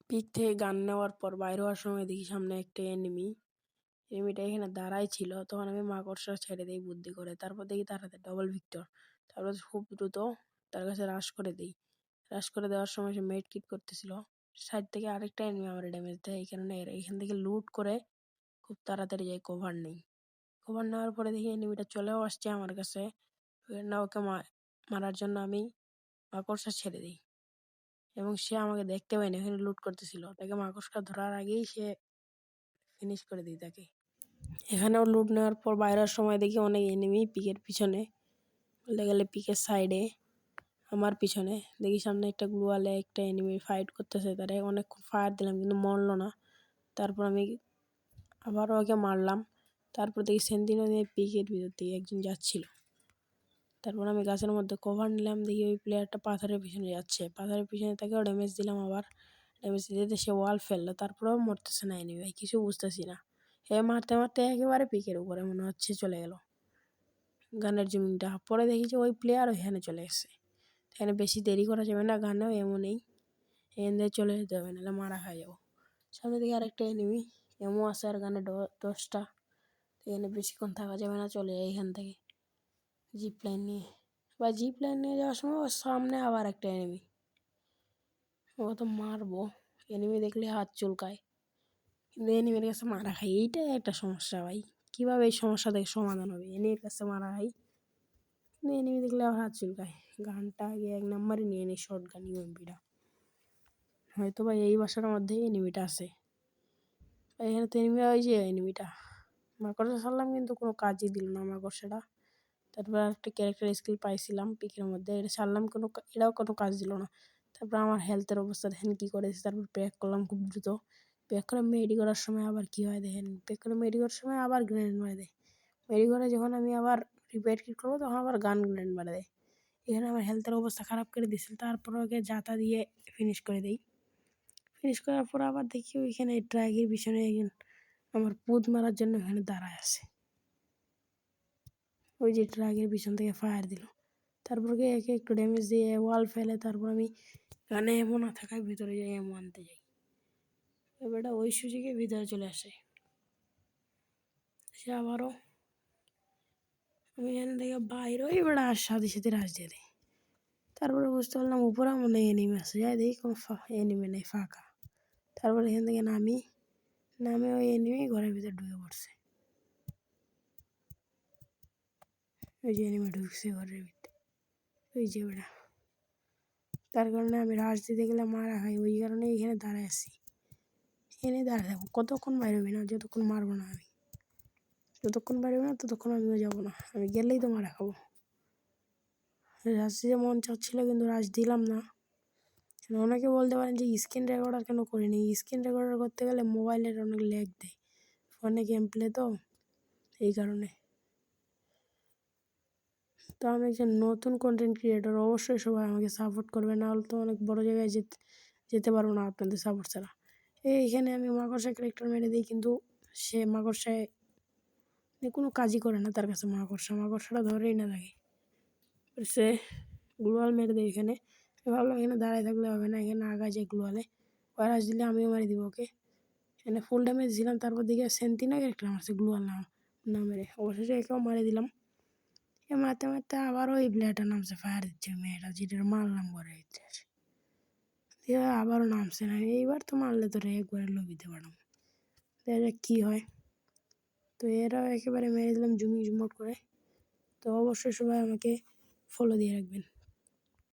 Pick থেকে গান নেওয়ার পর বাইরে হওয়ার সময় দেখি সামনে একটা এনিমিটা এখানে দাঁড়াই ছিল। তখন আমি মাকড়সা ছেড়ে দিই বুদ্ধি করে। তারপর দেখি তার হাতে ডবল ভিক্টর। তারপর খুব দ্রুত তার কাছে রাশ করে দিই। রাশ করে দেওয়ার সময় সে মেড কিট করতেছিল। সাইড থেকে আরেকটা এনিমি আমার ড্যামেজ দেয়। এই কারণে এখান থেকে লুট করে খুব তাড়াতাড়ি যাই কভার নেই। কভার নেওয়ার পরে দেখি এনিমিটা চলেও আসছে আমার কাছে। ওকে মারার জন্য আমি মাকড়সা ছেড়ে দিই এবং সে আমাকে দেখতে পায়নি, ওখানে লুট করতেছিল। তাকে মাকড়সা ধরার আগেই সে ফিনিশ করে দিই তাকে। এখানেও লুট নেওয়ার পর বাইরের সময় দেখি অনেক এনিমি পিকের পিছনে, বলতে গেলে পিকের সাইডে আমার পিছনে। দেখি সামনে একটা গ্লুয়ালে একটা এনিমি ফাইট করতেছে, তারা অনেকক্ষণ ফায়ার দিলাম কিন্তু মরলো না। তারপর আমি আবারও ওকে মারলাম। তারপর দেখি সেন্টিনো নিয়ে পিকের ভিতর দিয়ে একজন যাচ্ছিল। তারপর আমি গাছের মধ্যে কভার নিলাম, দেখি ওই প্লেয়ারটা পাথরের পিছনে যাচ্ছে। পাথরের পিছনে তাকেও ড্যামেজ দিলাম। আবার ড্যামেজ দিতে সে ওয়াল ফেললো, তারপরেও মরতেছে না এনিমি। ভাই কিছু বুঝতেছি না। মারতে মারতে একেবারে পিকের উপরে মনে হচ্ছে চলে গেল গানের জুমিংটা। পরে দেখি যে ওই প্লেয়ার ওইখানে চলে এসেছে। এখানে বেশি দেরি করা যাবে না, গানেও এমনই এখান থেকে চলে যেতে হবে, নাহলে মারা খাই যাবো। সামনে দিকে আরেকটা এনিমি, এমও আছে আর গানে 10টা। এখানে বেশিক্ষণ থাকা যাবে না, চলে যায় এখান থেকে জিপ লাইন নিয়ে যাওয়ার সময় ওর সামনে আবার একটা এনিমি। ও তো মারবো, এনিমি দেখলে হাত চুলকায়, কিন্তু এনিমির কাছে মারা খাই। এইটাই একটা সমস্যা ভাই। কীভাবে এই সমস্যা থেকে সমাধান হবে? এনিমির কাছে মারা খাই, কিন্তু এনিমি দেখলে আবার হাত চুলকায়। গানটা আগে 1 নম্বরে নিয়ে নিই, শর্ট গান ইউএমপিটা। হয়তো বা এই বাসার মধ্যেই এনিমিটা আছে। এখানে তো এনিমি, ওই যে এনিমিটা মাকড়সা ছাড়লাম কিন্তু কোনো কাজই দিল না মাকড়সাটা। তারপর একটা ক্যারেক্টার স্কিল পাইছিলাম পিকের মধ্যে, এটা ছাড়লাম, এটাও কোনো কাজ দিল না। তারপর আমার হেলথের অবস্থা দেখেন কী করেছে। তারপর প্যাক করলাম খুব দ্রুত। প্যাক করে মেডি করার সময় আবার কী হয় দেখেন, প্যাক করে মেডি করার সময় আবার গ্রেনেড মারে দেয়। মেডি করে যখন আমি আবার রিপেয়ার কিট করবো তখন আবার গান গ্রেনেড মারে দেয়। এখানে আমার হেলথের অবস্থা খারাপ করে দিয়েছিল। তারপর ওকে জাতা দিয়ে ফিনিশ করে দিই। ফিনিশ করার পর আবার দেখি ওইখানে ট্রাকের পিছনে একজন আমার পুত মারার জন্য এখানে দাঁড়ায় আছে। ওই যে ট্রাকের পিছন থেকে ফায়ার দিল। তারপর একে একটু ড্যামেজ দিয়ে ওয়াল ফেলে তারপর আমি গানে এমো না থাকায় ভিতরে যাই, এমো আনতে যাই। এবারটা ওই সুযোগে ভিতরে চলে আসে। সে আবারও আমি এখান থেকে বাইরে এবার সাথে সাথে রাশ দিয়ে দিই। তারপরে বুঝতে পারলাম উপরে মনে হয় এনিমি আছে, যাই দেখি কোনো এনিমি নেই, ফাঁকা। তারপর এখান থেকে নামে ওই এনিমি ঘরের ভিতরে ঢুকে পড়ছে। ওই যে এনিমি ঢুকছে ঘরের ভিতরে, ওই যে ওটা। তার কারণে আমি রাশ দিতে গেলে মারা খাই, ওই কারণে এখানে দাঁড়ায় আছি। এখানে দাঁড়ায় থাকবো, কতক্ষণ বাইরে হবি না, যতক্ষণ মারবো না আমি। যতক্ষণ বাইরে হবি না ততক্ষণ আমিও যাবো না, আমি গেলেই তো মারা খাবো। রাশ দিতে মন চাচ্ছিল কিন্তু রাশ দিলাম না। অনেকে বলতে পারেন যে স্ক্রিন রেকর্ডার কেন করিনি। স্ক্রিন রেকর্ডার করতে গেলে মোবাইলের অনেক ল্যাগ দেয়, ফোনে গেম প্লে তো, এই কারণে। তো আমি একজন নতুন কন্টেন্ট ক্রিয়েটর, অবশ্যই সবাই আমাকে সাপোর্ট করবে, না হলে তো অনেক বড় জায়গায় যেতে পারবো না আপনাদের সাপোর্ট ছাড়া। এইখানে আমি মাকড়সা ক্যারেক্টার মেরে দিই, কিন্তু সে মাকড়সায় কোনো কাজই করে না, তার কাছে মাকড়সাটা ধরেই না থাকে। সে গ্লোয়াল মেরে দেয় এখানে। ভাবলাম এখানে দাঁড়ায় থাকলে হবে না, এখানে আগা যে গ্লোয়ালে ওয়ারাস দিলে আমিও মারি দিব ওকে। এখানে ফুল ড্যামেজ দিলাম, তারপর দিকে সেন্টিনা ক্যারেক্টার মারছে গ্লোয়াল না মেরে, অবশেষে একেও মারি দিলাম। মারতে মারতে আবারও এই প্লেয়ারটা নামছে, ফায়ার দিচ্ছে মেয়েটা, যেটা মারলাম ঘরে আসে। এবার আবারও নামছে না, এইবার তো মারলে তো একবারে লবিতে পাঠাবো, দেখা যাক কী হয়। তো এরাও একেবারে মেরে দিলাম জুমট করে। তো অবশ্যই সবাই আমাকে ফলো দিয়ে রাখবেন।